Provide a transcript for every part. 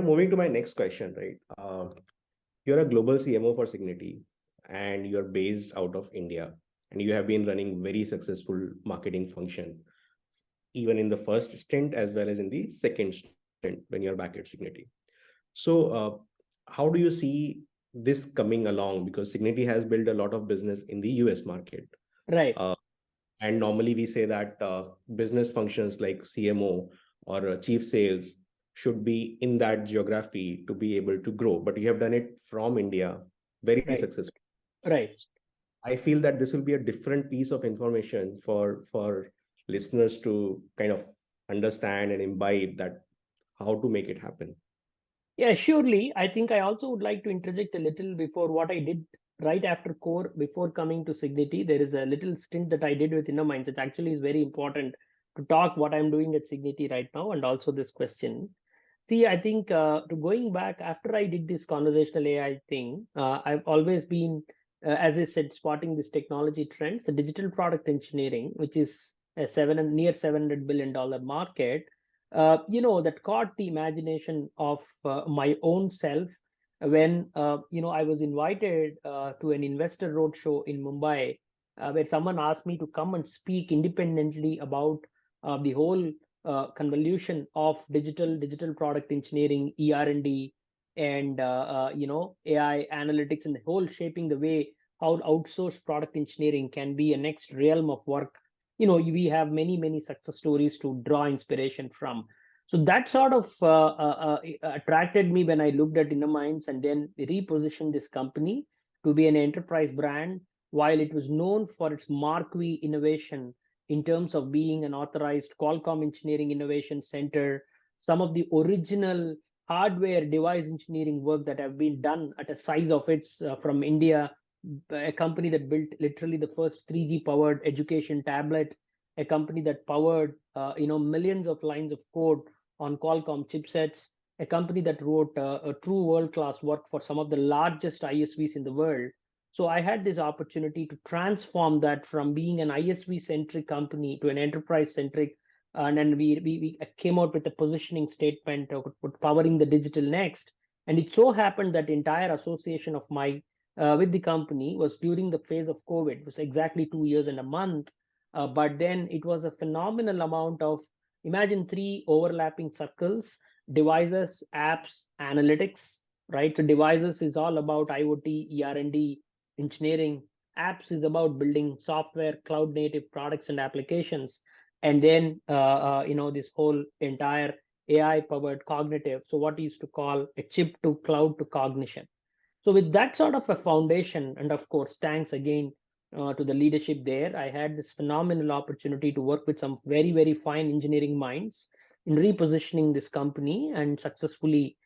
moving to my next question, right? You're a global CMO for Cigniti, and you're based out of India, and you have been running very successful marketing function, even in the first stint as well as in the second stint when you're back at Cigniti. So, how do you see this coming along? Because Cigniti has built a lot of business in the US market. Right. Uh, and normally we say that business functions like CMO or chief sales should be in that geography to be able to grow. But you have done it from India very Right. successfully. Right. I feel that this will be a different piece of information for listeners to kind of understand and imbibe that how to make it happen. Yeah, surely. I think I also would like to interject a little before what I did right after core before coming to Cigniti. There is a little stint that I did with Inner Minds. It actually is very important to talk what I'm doing at Cigniti right now and also this question. See, I think to going back after I did this conversational AI thing, I've always been, as I said, spotting this technology trends, the digital product engineering, which is a near $700 billion market, that caught the imagination of my own self when I was invited to an investor roadshow in Mumbai, where someone asked me to come and speak independently about the whole convolution of digital product engineering, ER&D, and AI analytics, and the whole shaping the way how outsourced product engineering can be a next realm of work. We have many success stories to draw inspiration from. So that sort of attracted me when I looked at Inner Minds, and then we repositioned this company to be an enterprise brand while it was known for its marquee innovation in terms of being an authorized Qualcomm Engineering Innovation Center. Some of the original hardware device engineering work that have been done at a size of its from India, a company that built literally the first 3G powered education tablet, a company that powered millions of lines of code on Qualcomm chipsets, a company that wrote a true world class work for some of the largest ISVs in the world. So I had this opportunity to transform that from being an ISV centric company to an enterprise centric. And then we came out with a positioning statement of powering the digital next. And it so happened that the entire association of my with the company was during the phase of COVID. It was exactly 2 years and a month. But then it was a phenomenal amount of, imagine three overlapping circles: devices, apps, analytics, right? So devices is all about IoT, ER&D, engineering. Apps is about building software, cloud native products and applications. And then, this whole entire AI powered cognitive. So what we used to call a chip to cloud to cognition. So with that sort of a foundation, and of course, thanks again to the leadership there, I had this phenomenal opportunity to work with some very fine engineering minds in repositioning this company and successfully.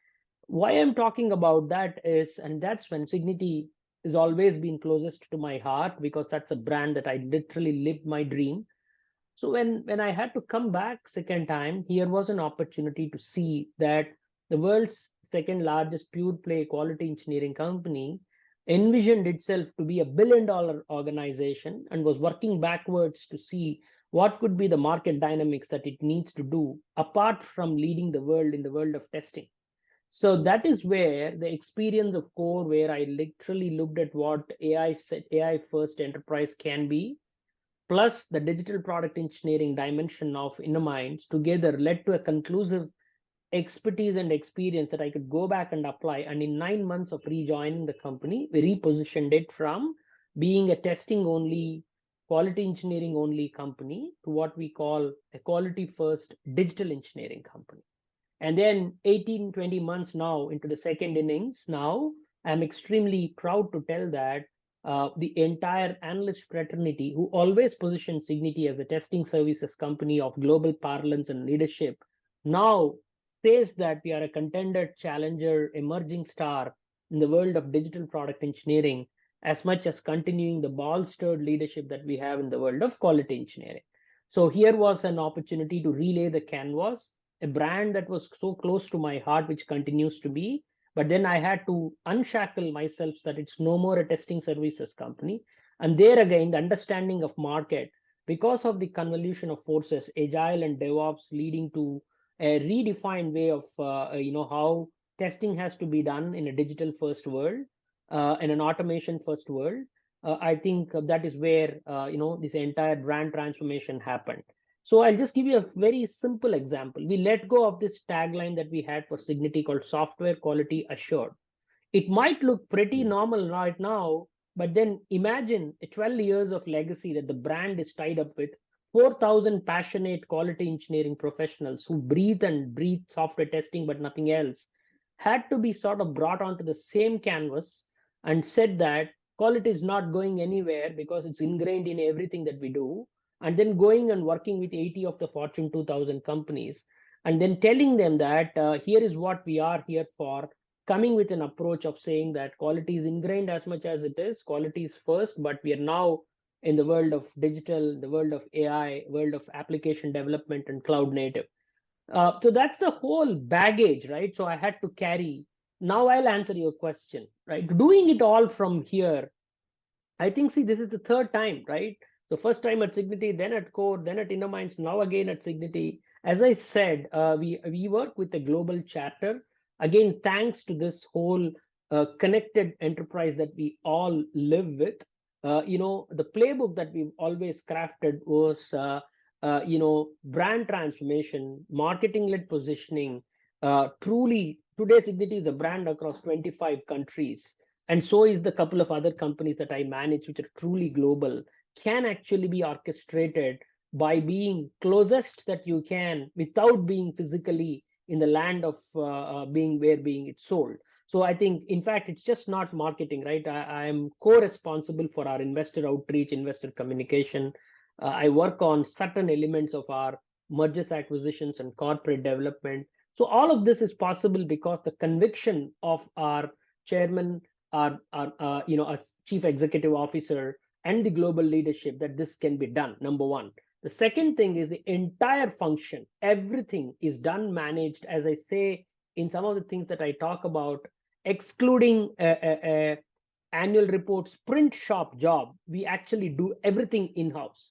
Why I'm talking about that is, and that's when Cigniti has always been closest to my heart, because that's a brand that I literally lived my dream. So when I had to come back second time, here was an opportunity to see that the world's second largest pure play quality engineering company envisioned itself to be a $1 billion organization and was working backwards to see what could be the market dynamics that it needs to do apart from leading the world in the world of testing. So that is where the experience of core, where I literally looked at what AI first enterprise can be, plus the digital product engineering dimension of Inner Minds together led to a conclusive expertise and experience that I could go back and apply. And in 9 months of rejoining the company, we repositioned it from being a testing only, quality engineering only company to what we call a quality first digital engineering company. And then 18, 20 months now into the second innings, now I'm extremely proud to tell that the entire analyst fraternity, who always positioned Cigniti as a testing services company of global parlance and leadership, now says that we are a contender, challenger, emerging star in the world of digital product engineering, as much as continuing the bolstered leadership that we have in the world of quality engineering. So here was an opportunity to relay the canvas, a brand that was so close to my heart, which continues to be. But then I had to unshackle myself so that it's no more a testing services company. And there again, the understanding of market, because of the convolution of forces, agile and DevOps leading to a redefined way of how testing has to be done in a digital first world, in an automation first world. I think that is where this entire brand transformation happened. So I'll just give you a very simple example. We let go of this tagline that we had for Cigniti called software quality assured. It might look pretty normal right now, but then imagine 12 years of legacy that the brand is tied up with, 4,000 passionate quality engineering professionals who breathe and breathe software testing but nothing else, had to be sort of brought onto the same canvas and said that quality is not going anywhere because it's ingrained in everything that we do. And then going and working with 80 of the Fortune 2000 companies, and then telling them that here is what we are here for, coming with an approach of saying that quality is ingrained as much as it is, quality is first, but we are now in the world of digital, the world of AI, world of application development and cloud native. So that's the whole baggage, right? So I had to carry. Now I'll answer your question, right? Doing it all from here, I think, see, this is the third time, right? So first time at Cigniti, then at Core, then at InnerMinds, now again at Cigniti. As I said, we work with a global charter. Again, thanks to this whole connected enterprise that we all live with. The playbook that we've always crafted was, brand transformation, marketing-led positioning. Truly, today Cigniti is a brand across 25 countries, and so is the couple of other companies that I manage, which are truly global, can actually be orchestrated by being closest that you can without being physically in the land of being where being it's sold. So I think, in fact, it's just not marketing, right? I am co-responsible for our investor outreach, investor communication. I work on certain elements of our mergers, acquisitions, and corporate development. So all of this is possible because the conviction of our chairman, our chief executive officer, and the global leadership that this can be done. Number one. The second thing is the entire function, everything is done, managed, as I say in some of the things that I talk about, excluding a annual report sprint shop job. We actually do everything in-house.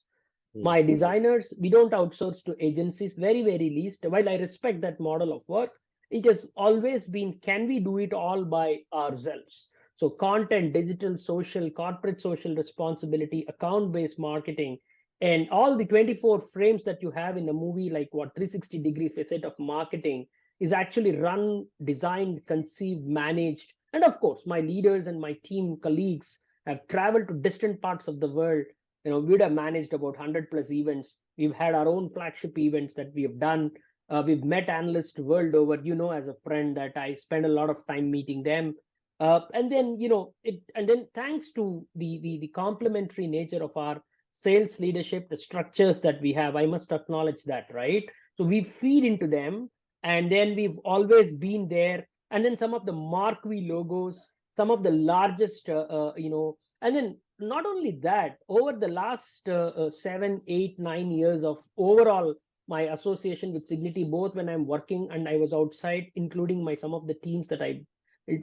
My designers, we don't outsource to agencies, very, very least. While I respect that model of work, it has always been, can we do it all by ourselves? So content, digital, social, corporate social responsibility, account-based marketing, and all the 24 frames that you have in a movie, like what 360-degree facet of marketing is actually run, designed, conceived, managed. And of course, my leaders and my team colleagues have traveled to distant parts of the world. We'd have managed about 100 plus events. We've had our own flagship events that we have done. We've met analysts world over. As a friend, that I spend a lot of time meeting them. And then thanks to the complementary nature of our sales leadership, the structures that we have, I must acknowledge that, right? So we feed into them, and then we've always been there. And then some of the marquee logos, some of the largest, and then not only that, over the last 7, 8, 9 years of overall my association with Cigniti, both when I'm working and I was outside, including some of the teams that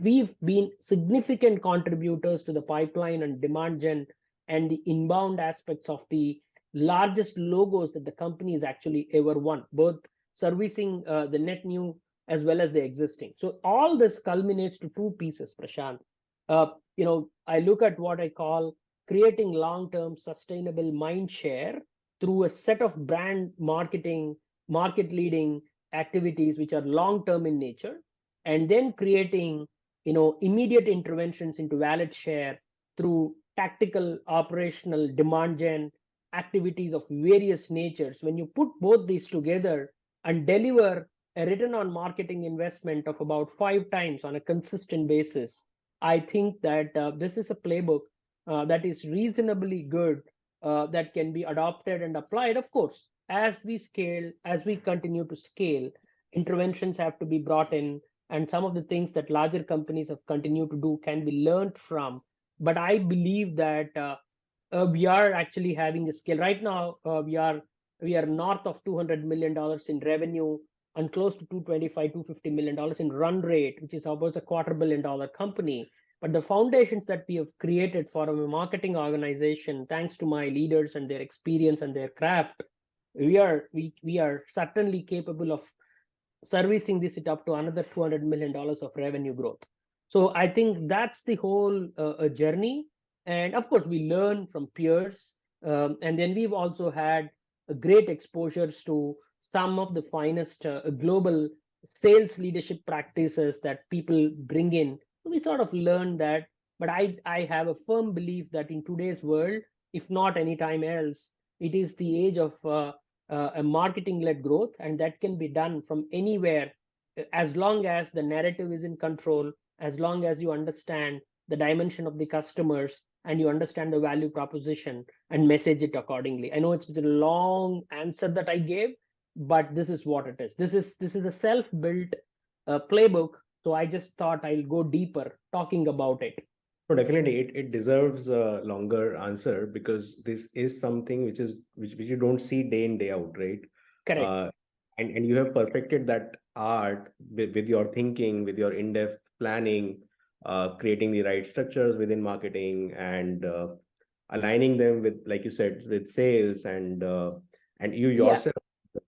we've been significant contributors to the pipeline and demand gen and the inbound aspects of the largest logos that the company has actually ever won, both servicing the net new as well as the existing. So all this culminates to two pieces, Prashant. I look at what I call creating long-term sustainable mind share through a set of brand marketing, market leading activities which are long-term in nature, and then creating immediate interventions into wallet share through tactical operational demand gen activities of various natures. When you put both these together and deliver a return on marketing investment of about 5 times on a consistent basis, I think that this is a playbook that is reasonably good, that can be adopted and applied. Of course, as we continue to scale, interventions have to be brought in, and some of the things that larger companies have continued to do can be learned from. But I believe that we are actually having a scale right now. We are north of $200 million in revenue and close to $225-250 million in run rate, which is about a $250 million company. But the foundations that we have created for a marketing organization, thanks to my leaders and their experience and their craft, we are certainly capable of servicing this it up to another $200 million of revenue growth. So I think that's the whole journey. And of course, we learn from peers. And then we've also had great exposures to some of the finest global sales leadership practices that people bring in. So we sort of learn that. But I have a firm belief that in today's world, if not anytime else, it is the age of a marketing led growth, and that can be done from anywhere as long as the narrative is in control, as long as you understand the dimension of the customers and you understand the value proposition and message it accordingly. I know it's a long answer that I gave, but this is what it is. This is a self-built playbook. So I just thought I'll go deeper talking about it. No, definitely, it deserves a longer answer because this is something which you don't see day in, day out, right? Correct. Uh, and you have perfected that art with your thinking, with your in-depth planning, creating the right structures within marketing and aligning them with, like you said, with sales and you Yeah. yourself,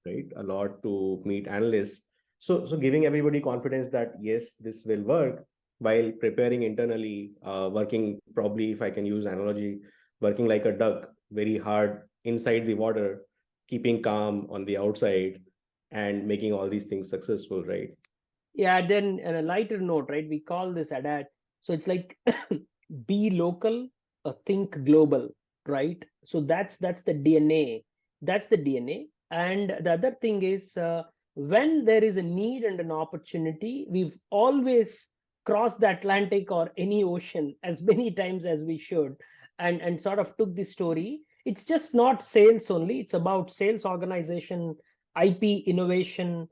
right? A lot to meet analysts. So giving everybody confidence that yes, this will work while preparing internally, working probably, if I can use analogy, working like a duck, very hard inside the water, keeping calm on the outside, and making all these things successful, right? Yeah, then on a lighter note, right, we call this ADAT. So it's like be local, think global, right? So that's the DNA. That's the DNA. And the other thing is, when there is a need and an opportunity, we've always crossed the Atlantic or any ocean as many times as we should, and sort of took the story. It's just not sales only. It's about sales organization, IP innovation,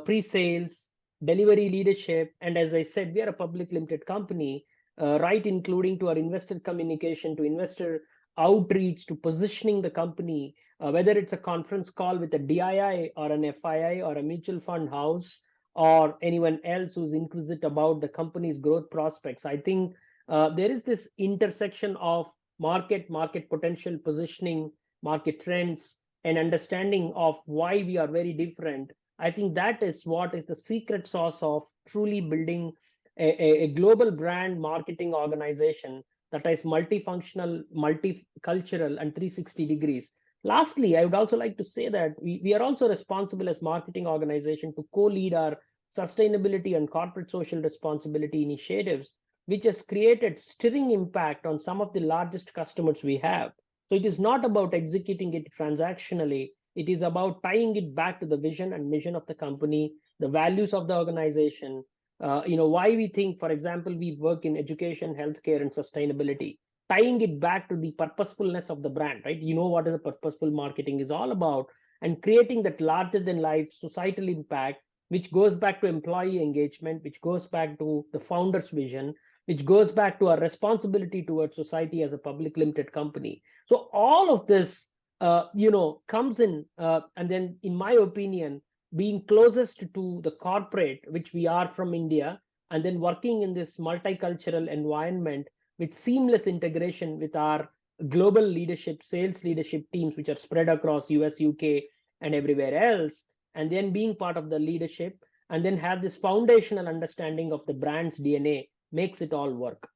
pre-sales, delivery leadership. And as I said, we are a public limited company, right, including to our investor communication, to investor outreach, to positioning the company, whether it's a conference call with a DII or an FII or a mutual fund house or anyone else who's inquisitive about the company's growth prospects. I think there is this intersection of market potential, positioning, market trends, and understanding of why we are very different. I think that is what is the secret sauce of truly building a global brand marketing organization that is multifunctional, multicultural, and 360 degrees. Lastly, I would also like to say that we are also responsible as marketing organization to co-lead our sustainability and corporate social responsibility initiatives, which has created stirring impact on some of the largest customers we have. So it is not about executing it transactionally. It is about tying it back to the vision and mission of the company, the values of the organization. Why we think, for example, we work in education, healthcare, and sustainability, tying it back to the purposefulness of the brand, right? You know what is the purposeful marketing is all about, and creating that larger than life societal impact, which goes back to employee engagement, which goes back to the founder's vision, which goes back to our responsibility towards society as a public limited company. So all of this comes in, and then, in my opinion, being closest to the corporate, which we are from India, and then working in this multicultural environment with seamless integration with our global leadership, sales leadership teams, which are spread across US, UK, and everywhere else, and then being part of the leadership, and then have this foundational understanding of the brand's DNA makes it all work.